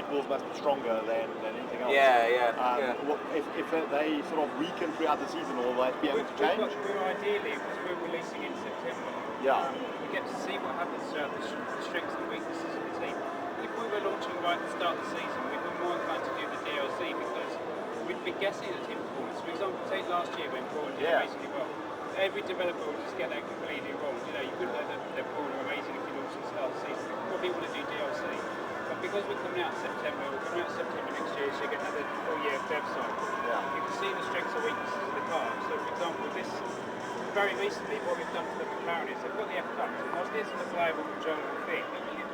Bulls must be stronger than anything else. If they sort of weaken throughout the season, will they be able to change? We're ideally, because we're releasing in September, we get to see what happens throughout the strengths and weaknesses of the team. If we were launching right at the start of the season, we'd be more inclined to do the DLC because we'd be guessing at team performance. For example, take last year when Braun did amazingly well. Every developer would just get that completely wrong. You know, you couldn't know that Braun were amazing if you launched at the start of the season. Probably want to do DLC. But because we're coming out in September, next year, so you get another full year of dev cycle. You can see the strengths and weaknesses of the car. So for example, very recently what we've done for the McLaren is they've got the F-Cups, and whilst this is a playable controllable thing,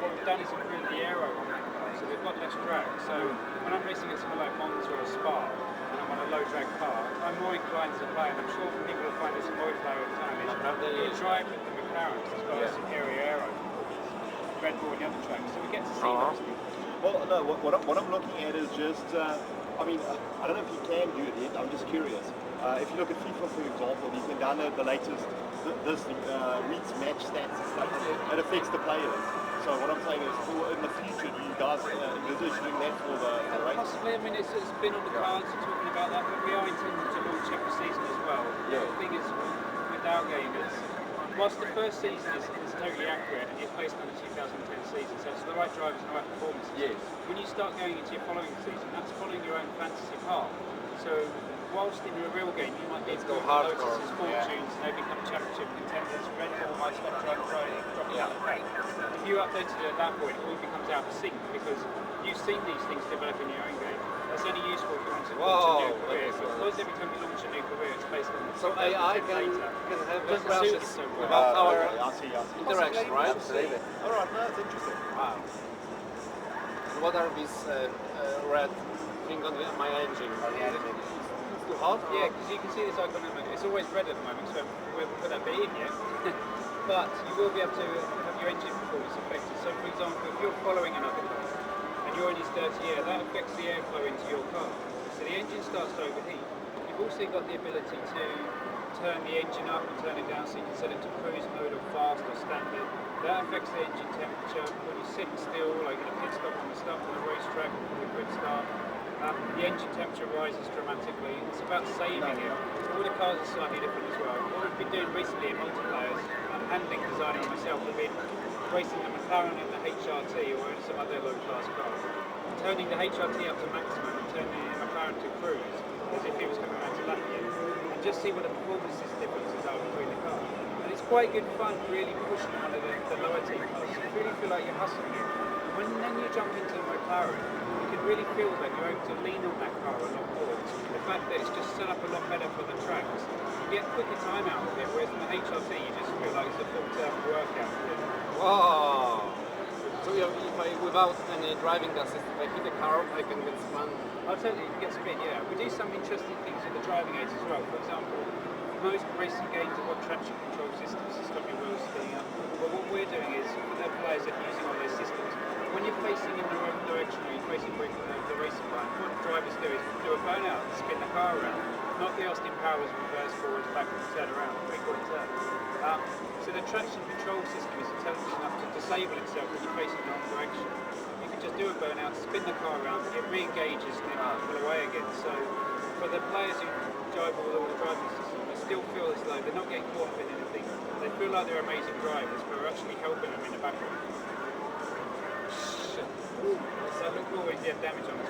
what we've done is improve the aero on that car, so they've got less drag. So when I'm racing at somewhere like Monza or Spa, and I'm on a low drag car, I'm more inclined to play, and I'm sure people will find this annoying player at the time, is you drive with the McLaren, because it's got a superior aero. Red Bull and the other tracks, so we get to see those things. Well, no, what I'm looking at is just, I mean, I don't know if you can do it yet, I'm just curious. If you look at FIFA, for example, you can download the latest, this week's match stats and stuff. It affects the players. So what I'm saying is, in the future, do you guys envisage doing that for the race? Possibly, I mean, it's been on the cards talking about that, but we are intending to launch every season as well. The thing is, with our game, whilst the first season is totally accurate and it's based on the 2010 season, so it's the right drivers and the right performances. When you start going into your following season, that's following your own fantasy path. So whilst in your real game you might be able to go Lotus's fortunes and they become championship contenders, Red Bull might stop dropping out of pace. If you updated it at that point, it all becomes out of sync because you've seen these things develop in your own game. That's only useful if you want to launch a new career. Because every time you launch a new career, it's based on AI can have less brushes without our interaction, right? Absolutely. All right, no, that's interesting. Wow. What are these red thing on my engine? It's too hot? Yeah, because you can see this icon. It's always red at the moment, so we haven't put that bit in yet. But you will be able to have your engine performance affected. So, for example, if you're following another car and you're in his 30th year, that affects the airflow into your car. So the engine starts to overheat. You've also got the ability to turn the engine up and turn it down, so you can set it to cruise mode or fast or standard. That affects the engine temperature. When you're sitting still, like in a pit stop on the racetrack or a quick start, the engine temperature rises dramatically. It's about saving it. All the cars are slightly different as well. What we've been doing recently in multiplayers, handling designing it myself, we've been racing the McLaren and the HRT or some other low-class cars, turning the HRT up to maximum and turning the McLaren to cruise, as if he was coming around to lap you, and just see what the performance differences are between the cars. And it's quite good fun really pushing one of the lower team cars. You really feel like you're hustling it. When then you jump into the McLaren, you can really feel that you're able to lean on that car a lot more. The fact that it's just set up a lot better for the tracks, you get quicker time out of it, whereas in the HRT you just feel like it's a full-term workout. Wow! So if I, without any driving assist, if I hit the car, I can get spun? Absolutely, you can get spin, yeah. We do some interesting things with the driving aids as well. For example, most racing games have got traction control systems to stop your wheels speeding up. But what we're doing is, for the players that are using all those systems, when you're facing in the wrong direction or you're facing away from the racing line, what drivers do is do a burnout and spin the car around. Not the Austin Powers reverse, forwards, backwards, turn around, three-quarter turn. So the traction control system is intelligent enough to disable itself when you're facing in the wrong direction. You can just do a burnout, spin the car around, it re-engages and then pull away again. So for the players who drive all the driving systems, they still feel as though they're not getting caught up in anything. They feel like they're amazing drivers, but we're actually helping them in the background. So look, always have damage on the